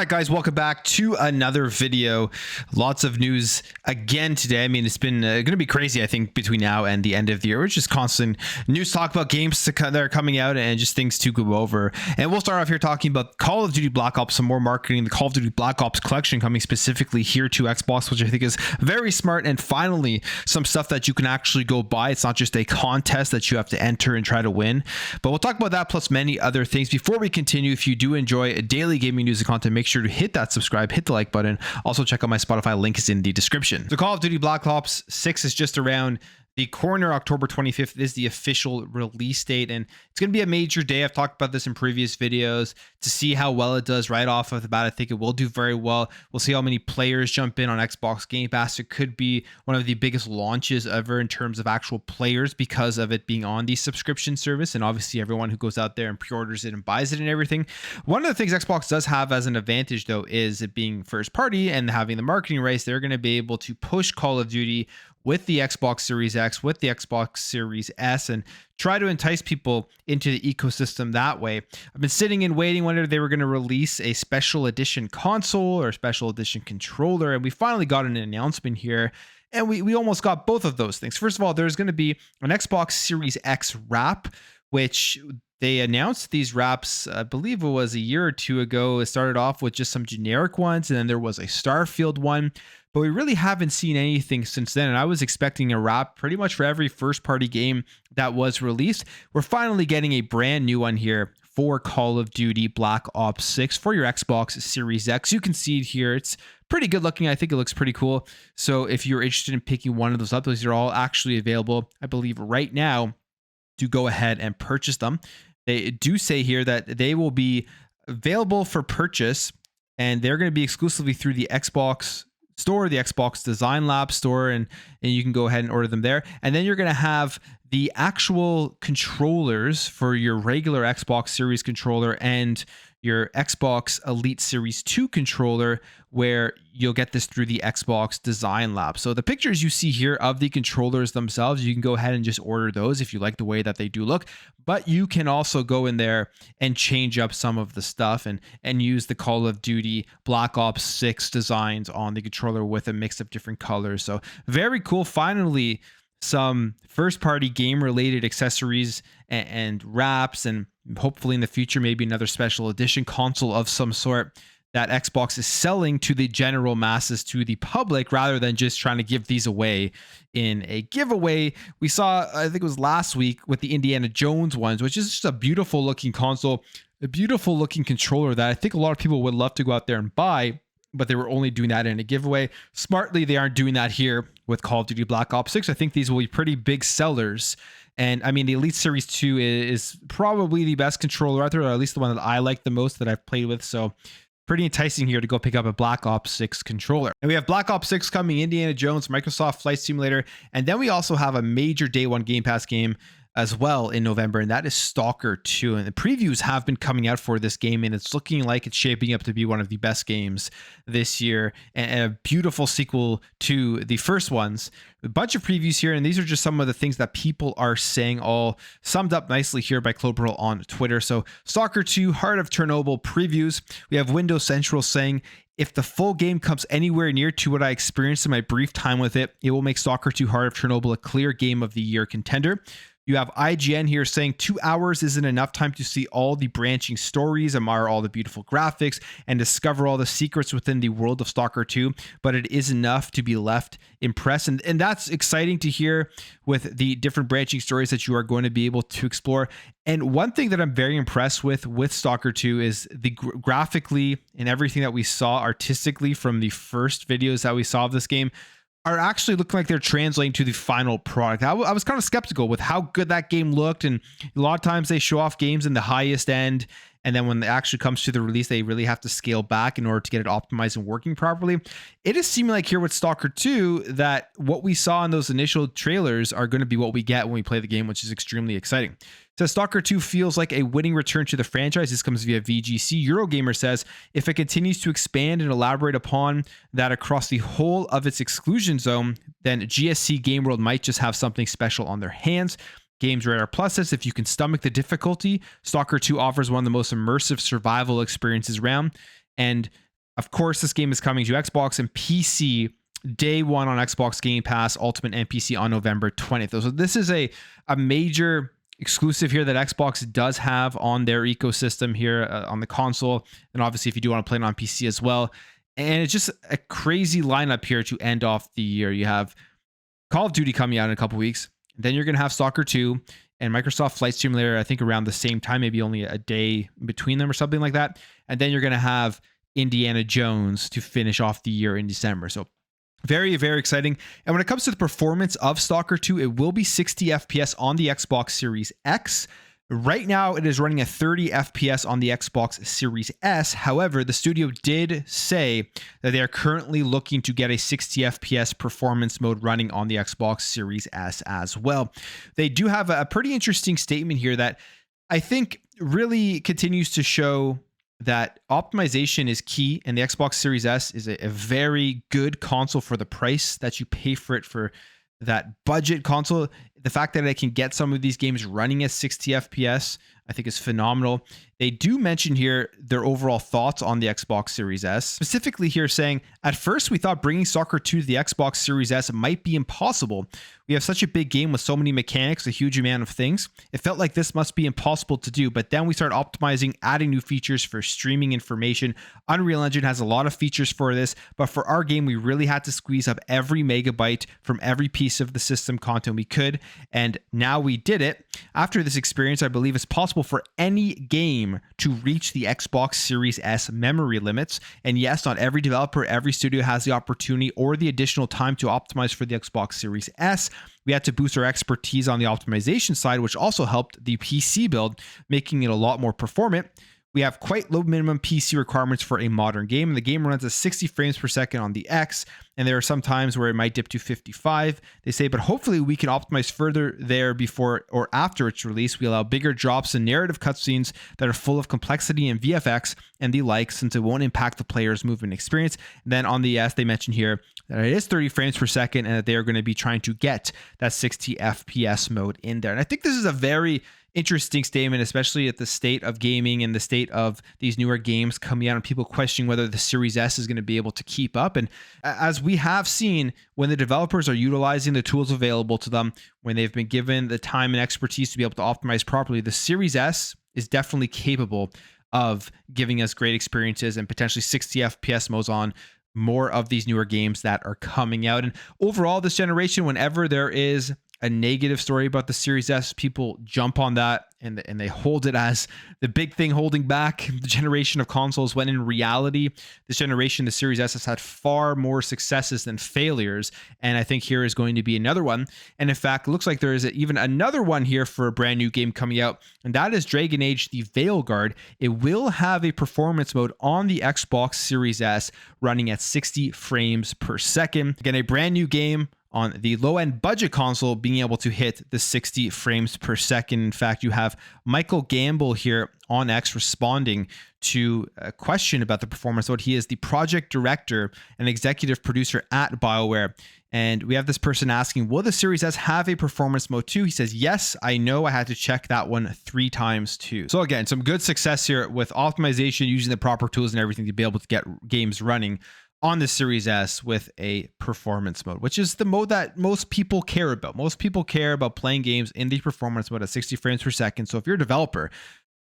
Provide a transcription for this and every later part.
right, guys, welcome back to another video. Lots of news again today. I mean, it's been going to be crazy, I think, between now and the end of the year. It's just constant news talk about games that are coming out and just things to go over. And we'll start off here talking about Call of Duty Black Ops, some more marketing, the Call of Duty Black Ops collection coming specifically here to Xbox, which I think is very smart. And finally, some stuff that you can actually go buy. It's not just a contest that you have to enter and try to win. But we'll talk about that plus many other things. Before we continue, if you do enjoy daily gaming news and content, make sure to hit that subscribe, hit the like button. Also check out my Spotify, link is in the description. So Call of Duty Black Ops 6 is just around the corner. October 25th is the official release date, and it's going to be a major day. I've talked about this in previous videos to see how well it does right off of the bat. I think it will do very well. We'll see how many players jump in on Xbox Game Pass. It could be one of the biggest launches ever in terms of actual players because of it being on the subscription service, and obviously everyone who goes out there and pre-orders it and buys it and everything. One of the things Xbox does have as an advantage, though, is it being first party and having the marketing rights. They're going to be able to push Call of Duty with the Xbox Series X, with the Xbox Series S, and try to entice people into the ecosystem that way. I've been sitting and waiting whether they were going to release a special edition console or special edition controller, and we finally got an announcement here, and we almost got both of those things. First of all, there's going to be an Xbox Series X wrap, which they announced these wraps, I believe it was a year or two ago. It started off with just some generic ones, and then there was a Starfield one, but we really haven't seen anything since then. And I was expecting a wrap pretty much for every first party game that was released. We're finally getting a brand new one here for Call of Duty Black Ops 6 for your Xbox Series X. You can see it here. It's pretty good looking. I think it looks pretty cool. So if you're interested in picking one of those up, those are all actually available, I believe, right now to go ahead and purchase them. They do say here that they will be available for purchase, and they're going to be exclusively through the Xbox store, the Xbox Design Lab store, and you can go ahead and order them there. And then you're going to have the actual controllers for your regular Xbox Series controller and your Xbox Elite Series 2 controller, where you'll get this through the Xbox Design Lab. So the pictures you see here of the controllers themselves, you can go ahead and just order those if you like the way that they do look. But you can also go in there and change up some of the stuff and use the Call of Duty Black Ops 6 designs on the controller with a mix of different colors. So very cool. Finally, some first-party game-related accessories and wraps, and hopefully in the future, maybe another special edition console of some sort that Xbox is selling to the general masses, to the public, rather than just trying to give these away in a giveaway. We saw, I think it was last week, with the Indiana Jones ones, which is just a beautiful looking console, a beautiful looking controller that I think a lot of people would love to go out there and buy, but they were only doing that in a giveaway. Smartly, they aren't doing that here with Call of Duty Black Ops 6. I think these will be pretty big sellers. And I mean, the Elite Series 2 is probably the best controller out there, or at least the one that I like the most that I've played with. So pretty enticing here to go pick up a Black Ops 6 controller. And we have Black Ops 6 coming, Indiana Jones, Microsoft Flight Simulator, and then we also have a major day one Game Pass game as well in November, and that is Stalker 2. And the previews have been coming out for this game, and it's looking like it's shaping up to be one of the best games this year, and a beautiful sequel to the first ones. A bunch of previews here, and these are just some of the things that people are saying, all summed up nicely here by Clopearl on Twitter. So Stalker 2 Heart of Chernobyl previews. We have Windows Central saying, if the full game comes anywhere near to what I experienced in my brief time with it, it will make Stalker 2 Heart of Chernobyl a clear Game of the Year contender. You have IGN here saying 2 hours isn't enough time to see all the branching stories, admire all the beautiful graphics, and discover all the secrets within the world of Stalker 2, but it is enough to be left impressed. And that's exciting to hear with the different branching stories that you are going to be able to explore. And one thing that I'm very impressed with Stalker 2 is the graphically and everything that we saw artistically from the first videos that we saw of this game are actually looking like they're translating to the final product. I was kind of skeptical with how good that game looked, and a lot of times they show off games in the highest end, and then when it actually comes to the release, they really have to scale back in order to get it optimized and working properly. It is seeming like here with Stalker 2 that what we saw in those initial trailers are going to be what we get when we play the game, which is extremely exciting. So Stalker 2 feels like a winning return to the franchise. This comes via VGC. Eurogamer says, if it continues to expand and elaborate upon that across the whole of its exclusion zone, then GSC Game World might just have something special on their hands. Games Radar Plus says, if you can stomach the difficulty, Stalker 2 offers one of the most immersive survival experiences around. And Of course, this game is coming to Xbox and PC day one on Xbox Game Pass, Ultimate and PC on November 20th. So this is a major exclusive here that Xbox does have on their ecosystem here on the console. And obviously, if you do want to play it on PC as well. And it's just a crazy lineup here to end off the year. You have Call of Duty coming out in a couple weeks. Then you're going to have Stalker 2 and Microsoft Flight Simulator, I think around the same time, maybe only a day between them or something like that. And then you're going to have Indiana Jones to finish off the year in December. So very, very exciting. And when it comes to the performance of Stalker 2, it will be 60 FPS on the Xbox Series X. Right now, it is running at 30 FPS on the Xbox Series S. However, the studio did say that they are currently looking to get a 60 FPS performance mode running on the Xbox Series S as well. They do have a pretty interesting statement here that I think really continues to show that optimization is key, and the Xbox Series S is a very good console for the price that you pay for it, for that budget console. The fact that I can get some of these games running at 60 FPS, I think is phenomenal. They do mention here their overall thoughts on the Xbox Series S, specifically here saying, at first we thought bringing Stalker 2 to the Xbox Series S might be impossible. We have such a big game with so many mechanics, a huge amount of things. It felt like this must be impossible to do, but then we started optimizing, adding new features for streaming information. Unreal Engine has a lot of features for this, but for our game, we really had to squeeze up every megabyte from every piece of the system content we could, and now we did it. After this experience, I believe it's possible for any game to reach the Xbox Series S memory limits. And yes, not every developer, every studio has the opportunity or the additional time to optimize for the Xbox Series S. We had to boost our expertise on the optimization side, which also helped the PC build, making it a lot more performant. We have quite low minimum PC requirements for a modern game, and the game runs at 60 frames per second on the X, and there are some times where it might dip to 55, they say, but hopefully we can optimize further there before or after its release. We allow bigger drops in narrative cutscenes that are full of complexity and VFX and the like, since it won't impact the player's movement experience. And then on the S, they mention here that it is 30 frames per second and that they are going to be trying to get that 60 FPS mode in there. And I think this is a very interesting statement, especially at the state of gaming and the state of these newer games coming out and people questioning whether the Series S is going to be able to keep up. And as we have seen, when the developers are utilizing the tools available to them, when they've been given the time and expertise to be able to optimize properly, the Series S is definitely capable of giving us great experiences and potentially 60 FPS modes on more of these newer games that are coming out. And overall, this generation, whenever there is a negative story about the Series S, people jump on that and they hold it as the big thing holding back the generation of consoles, when in reality, this generation, the Series S, has had far more successes than failures. And I think here is going to be another one. And in fact, it looks like there is even another one here for a brand new game coming out, and that is Dragon Age: The Veilguard. It will have a performance mode on the Xbox Series S running at 60 frames per second. Again, a brand new game on the low-end budget console being able to hit the 60 frames per second. In fact, you have Michael Gamble here on X responding to a question about the performance mode. He is the project director and executive producer at BioWare. And we have this person asking, will the Series S have a performance mode too? He says, yes, I know, I had to check that one 3 times too. So again, some good success here with optimization, using the proper tools and everything to be able to get games running on the Series S with a performance mode, which is the mode that most people care about. Most people care about playing games in the performance mode at 60 frames per second. So if you're a developer,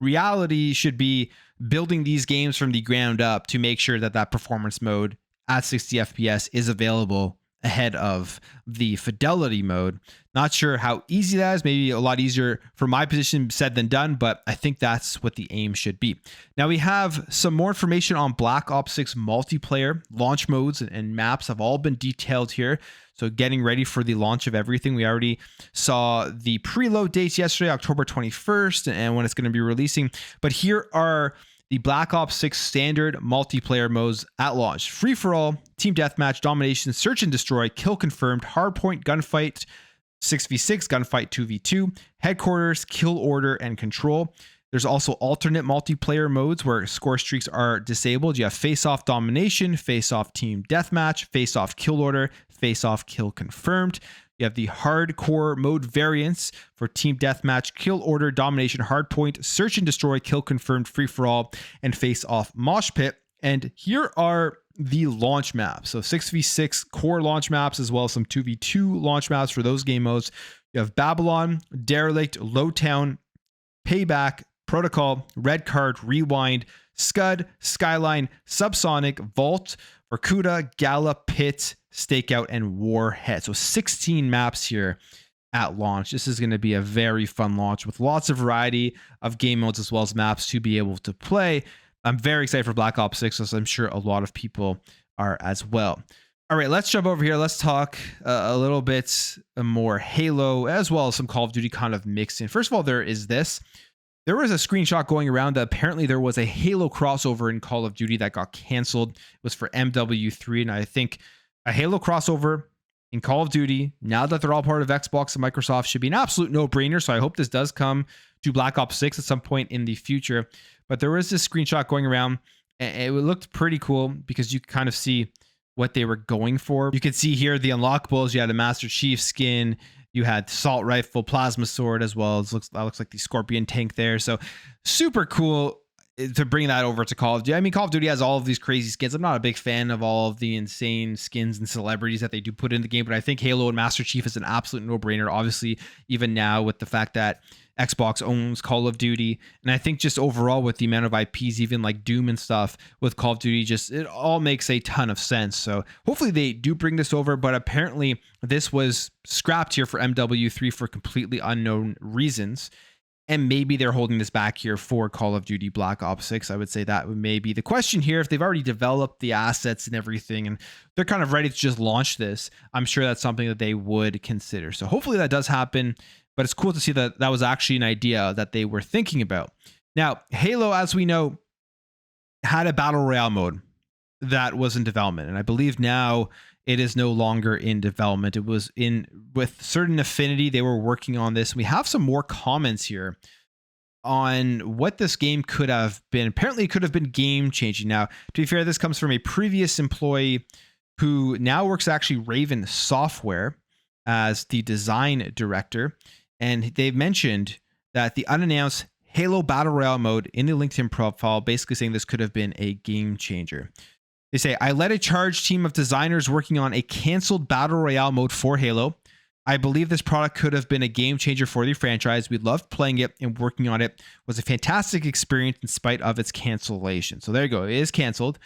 reality should be building these games from the ground up to make sure that that performance mode at 60 FPS is available ahead of the fidelity mode. Not sure how easy that is. Maybe a lot easier for my position said than done, but I think that's what the aim should be. Now we have some more information on Black Ops 6 multiplayer. Launch modes and maps have all been detailed here. So getting ready for the launch of everything. We already saw the preload dates yesterday, October 21st, and when it's going to be releasing. But here are the Black Ops 6 standard multiplayer modes at launch: free for all, team deathmatch, domination, search and destroy, kill confirmed, hardpoint, gunfight, 6v6, gunfight 2v2, headquarters, kill order, and control. There's also alternate multiplayer modes where score streaks are disabled. You have face-off domination, face-off team deathmatch, face-off kill order, face-off kill confirmed. You have the hardcore mode variants for team deathmatch, kill order, domination, hardpoint, search and destroy, kill confirmed, free for all, and face off mosh pit. And here are the launch maps. So 6v6 core launch maps, as well as some 2v2 launch maps for those game modes. You have Babylon, Derelict, Lowtown, Payback, Protocol, Red Card, Rewind, Scud, Skyline, Subsonic, Vault, Vorkuta, Gala, Pit, Stakeout, and Warhead. So 16 maps here at launch. This is going to be a very fun launch with lots of variety of game modes as well as maps to be able to play. I'm very excited for Black Ops 6, as I'm sure a lot of people are as well. All right, let's jump over here. Let's talk a little bit more Halo, as well as some Call of Duty kind of mixed in. First of all, there is this. There was a screenshot going around that apparently there was a Halo crossover in Call of Duty that got canceled. It was for MW3, and I think a Halo crossover in Call of Duty, now that they're all part of Xbox and Microsoft, should be an absolute no-brainer. So I hope this does come to Black Ops 6 at some point in the future. But there was this screenshot going around, and it looked pretty cool because you could kind of see what they were going for. You could see here the unlockables. You had a Master Chief skin, you had assault rifle, plasma sword, as well as that looks like the Scorpion tank there. So super cool to bring that over to Call of Duty. I mean, Call of Duty has all of these crazy skins. I'm not a big fan of all of the insane skins and celebrities that they do put in the game, but I think Halo and Master Chief is an absolute no-brainer. Obviously, even now with the fact that Xbox owns Call of Duty, and I think just overall with the amount of IPs, even like Doom and stuff with Call of Duty, just it all makes a ton of sense. So hopefully they do bring this over, but apparently this was scrapped here for MW3 for completely unknown reasons. And maybe they're holding this back here for Call of Duty Black Ops 6. I would say that may be the question here. If they've already developed the assets and everything, and they're kind of ready to just launch this, I'm sure that's something that they would consider. So hopefully that does happen. But it's cool to see that that was actually an idea that they were thinking about. Now, Halo, as we know, had a battle royale mode that was in development. And I believe now it is no longer in development. It was in with certain affinity. They were working on this. We have some more comments here on what this game could have been. Apparently, it could have been game changing. Now, to be fair, this comes from a previous employee who now works at actually Raven Software as the design director. And they've mentioned that the unannounced Halo Battle Royale mode in the LinkedIn profile, basically saying this could have been a game changer. They say, I led a charge team of designers working on a canceled Battle Royale mode for Halo. I believe this product could have been a game changer for the franchise. We loved playing it, and working on it was a fantastic experience in spite of its cancellation. So there you go. It is canceled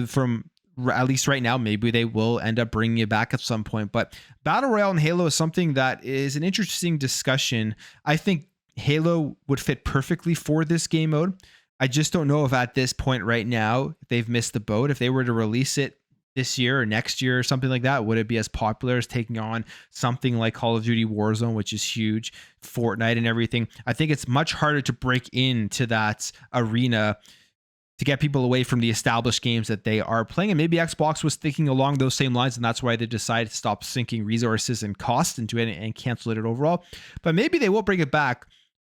from at least right now. Maybe they will end up bringing it back at some point, but Battle Royale in Halo is something that is an interesting discussion. I think Halo would fit perfectly for this game mode. I just don't know if at this point right now they've missed the boat. If they were to release it this year or next year or something like that, would it be as popular as taking on something like Call of Duty Warzone, which is huge, Fortnite and everything? I think it's much harder to break into that arena to get people away from the established games that they are playing. And maybe Xbox was thinking along those same lines, and that's why they decided to stop sinking resources and cost into it and cancel it overall. But maybe they will bring it back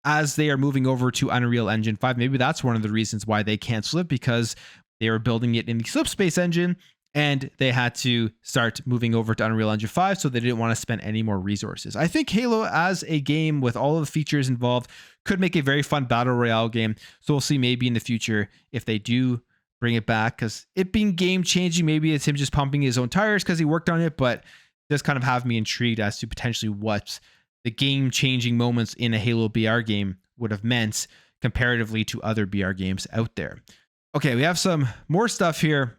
as they are moving over to Unreal Engine 5. Maybe that's one of the reasons why they canceled it, because they were building it in the Slipspace engine and they had to start moving over to Unreal Engine 5, so they didn't want to spend any more resources. I think Halo as a game with all of the features involved could make a very fun battle royale game. So we'll see maybe in the future if they do bring it back, because it being game changing, maybe it's him just pumping his own tires because he worked on it, but it does kind of have me intrigued as to potentially what the game changing moments in a Halo BR game would have meant comparatively to other BR games out there. Okay, we have some more stuff here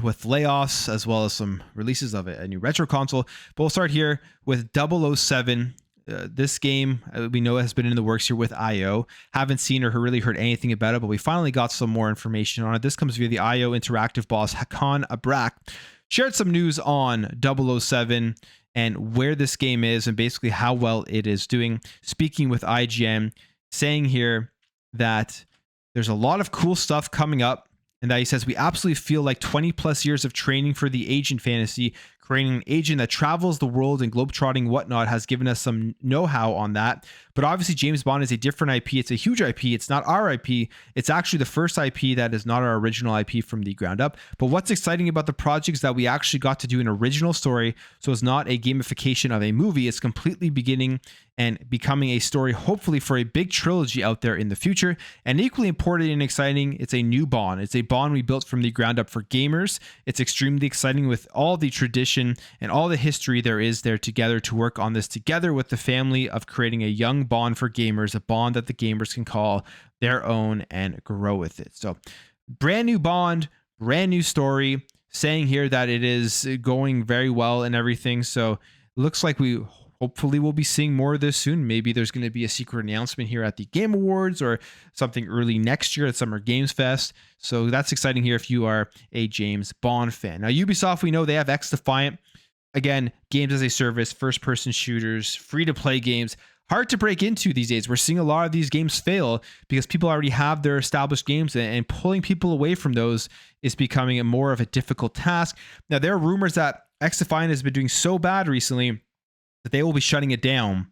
with Layoffs, as well as some releases of a new retro console. But we'll start here with 007. This game, we know, has been in the works here with IO. Haven't seen or really heard anything about it, but we finally got some more information on it. This comes via the IO Interactive boss, Hakan Abrak. Shared some news on 007 and where this game is and basically how well it is doing. Speaking with IGN, saying here that there's a lot of cool stuff coming up, and that he says, we absolutely feel like 20 plus years of training for the agent fantasy creating an agent that travels the world and globetrotting whatnot has given us some know-how on that. But obviously James Bond is a different IP. It's a huge IP. It's not our IP. It's actually the first IP that is not our original IP from the ground up. But what's exciting about the project is that we actually got to do an original story. So it's not a gamification of a movie. It's completely beginning and becoming a story, hopefully for a big trilogy out there in the future. And equally important and exciting, it's a new Bond. It's a Bond we built from the ground up for gamers. It's extremely exciting with all the tradition and all the history there is there together to work on this together with the family of creating a young Bond for gamers, a Bond that the gamers can call their own and grow with it. So brand new Bond, brand new story, saying here that it is going very well and everything. So it looks like we hopefully we'll be seeing more of this soon. Maybe there's going to be a secret announcement here at the Game Awards or something early next year at Summer Games Fest. So that's exciting here if you are a James Bond fan. Now, Ubisoft, we know they have xDefiant. Again, games as a service, first-person shooters, free-to-play games. Hard to break into these days. We're seeing a lot of these games fail because people already have their established games, and pulling people away from those is becoming a more of a difficult task. Now, there are rumors that xDefiant has been doing so bad recently that they will be shutting it down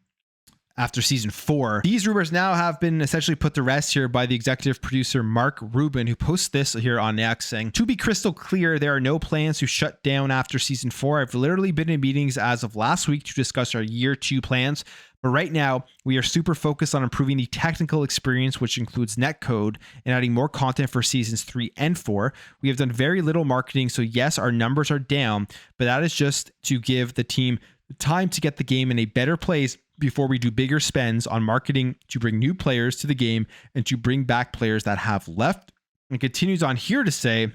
after season 4. These rumors now have been essentially put to rest here by the executive producer Mark Rubin, who posts this here on X saying, "To be crystal clear, there are no plans to shut down after season 4. I've literally been in meetings as of last week to discuss our year 2 plans. But right now, we are super focused on improving the technical experience, which includes netcode, and adding more content for seasons 3 and 4. We have done very little marketing, so yes, our numbers are down, but that is just to give the team time to get the game in a better place before we do bigger spends on marketing to bring new players to the game and to bring back players that have left." And continues on here to say,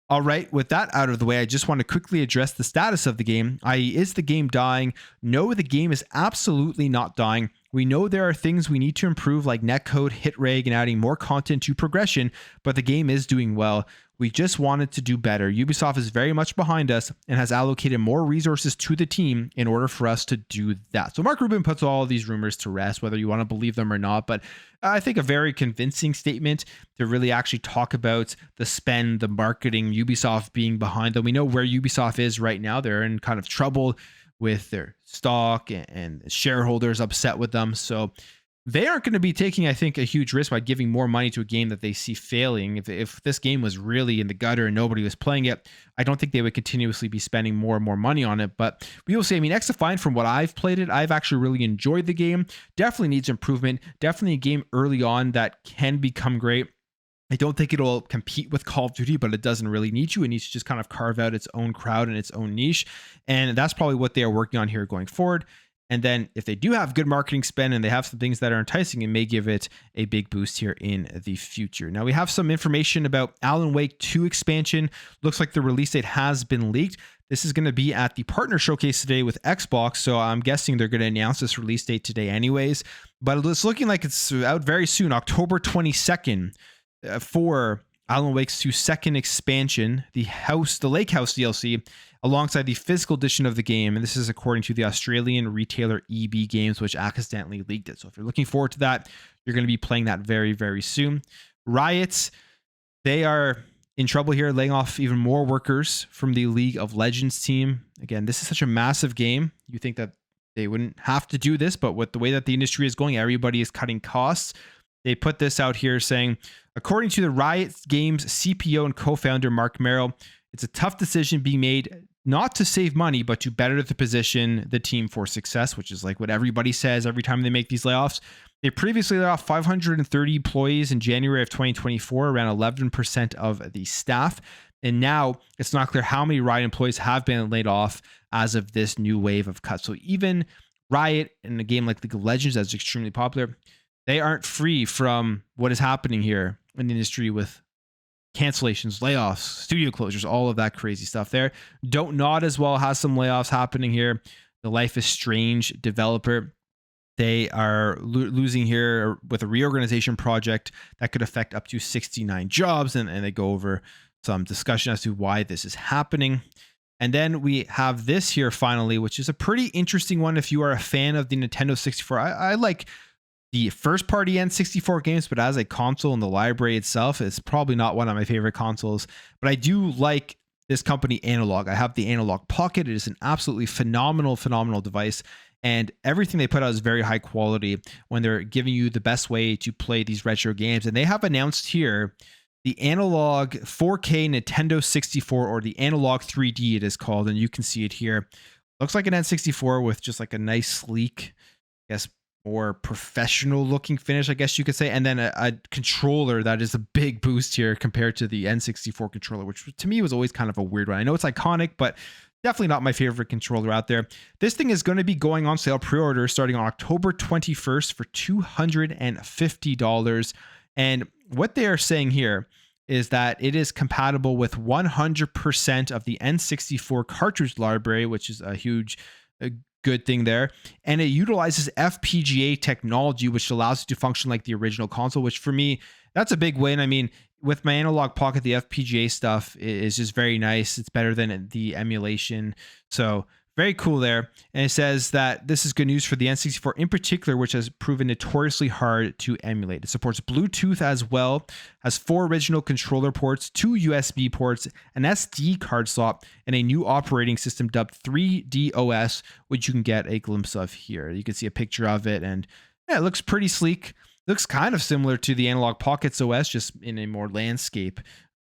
"All right, with that out of the way, I just want to quickly address the status of the game, i.e. is the game dying? No, the game is absolutely not dying. We know there are things we need to improve like netcode, hit rate, and adding more content to progression, but the game is doing well. We just wanted to do better. Ubisoft is very much behind us and has allocated more resources to the team in order for us to do that." So Mark Rubin puts all of these rumors to rest, whether you want to believe them or not, but I think a very convincing statement to really actually talk about the spend, the marketing, Ubisoft being behind them. We know where Ubisoft is right now. They're in kind of trouble with their stock and shareholders upset with them. So they aren't going to be taking, I think, a huge risk by giving more money to a game that they see failing. If this game was really in the gutter and nobody was playing it, I don't think they would continuously be spending more and more money on it. But we will say, I mean, xDefiant, from what I've played it, I've actually really enjoyed the game. Definitely needs improvement. Definitely a game early on that can become great. I don't think it'll compete with Call of Duty, but it doesn't really need to. It needs to just kind of carve out its own crowd and its own niche. And that's probably what they are working on here going forward. And then if they do have good marketing spend and they have some things that are enticing, it may give it a big boost here in the future. Now we have some information about Alan Wake 2 expansion. Looks like the release date has been leaked. This is going to be at the partner showcase today with Xbox. So I'm guessing they're going to announce this release date today anyways. But it's looking like it's out very soon, October 22nd, for Alan Wake's 2 second expansion, the Lake House DLC, alongside the physical edition of the game. And this is according to the Australian retailer EB Games, which accidentally leaked it. So if you're looking forward to that, you're going to be playing that very, very soon. Riot, they are in trouble here, laying off even more workers from the League of Legends team. Again, this is such a massive game. You think that they wouldn't have to do this, but with the way that the industry is going, everybody is cutting costs. They put this out here saying, according to the Riot Games CPO and co-founder Mark Merrill, it's a tough decision being made not to save money, but to better the position the team for success, which is like what everybody says every time they make these layoffs. They previously laid off 530 employees in January of 2024, around 11% of the staff. And now it's not clear how many Riot employees have been laid off as of this new wave of cuts. So even Riot in a game like League of Legends that's extremely popular, they aren't free from what is happening here in the industry with cancellations, layoffs, studio closures, all of that crazy stuff there. Don't Nod as well has some layoffs happening here. The Life is Strange developer, they are losing here with a reorganization project that could affect up to 69 jobs. And they go over some discussion as to why this is happening. And then we have this here finally, which is a pretty interesting one if you are a fan of the Nintendo 64. I like the first party N64 games, but as a console in the library itself, it's probably not one of my favorite consoles. But I do like this company Analogue. I have the Analogue Pocket. It is an absolutely phenomenal device. And everything they put out is very high quality when they're giving you the best way to play these retro games. And they have announced here the Analogue 4K Nintendo 64, or the Analogue 3D it is called. And you can see it here. Looks like an N64 with just like a nice, sleek, I guess, more professional looking finish, I guess you could say. And then a controller that is a big boost here compared to the N64 controller, which to me was always kind of a weird one. I know it's iconic, but definitely not my favorite controller out there. This thing is going to be going on sale pre-order starting on October 21st for $250. And what they are saying here is that it is compatible with 100% of the N64 cartridge library, which is a huge, good thing there. And it utilizes FPGA technology, which allows it to function like the original console, which for me, that's a big win. I mean, with my Analogue Pocket, the FPGA stuff is just very nice. It's better than the emulation. So very cool there. And it says that this is good news for the N64 in particular, which has proven notoriously hard to emulate. It supports Bluetooth as well, has 4 original controller ports, 2 USB ports, an SD card slot, and a new operating system dubbed 3DOS, which you can get a glimpse of here. You can see a picture of it, and yeah, it looks pretty sleek. Looks kind of similar to the Analogue Pocket's OS, just in a more landscape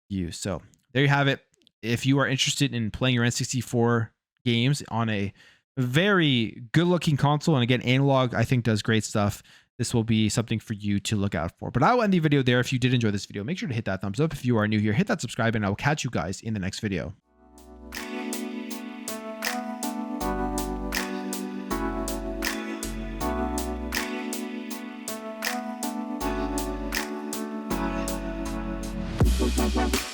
view. So there you have it. If you are interested in playing your N64 games on a very good looking console, and again, Analogue I think does great stuff, this will be something for you to look out for. But I will end the video there. If you did enjoy this video, make sure to hit that thumbs up. If you are new here, hit that subscribe, and I will catch you guys in the next video. Bye.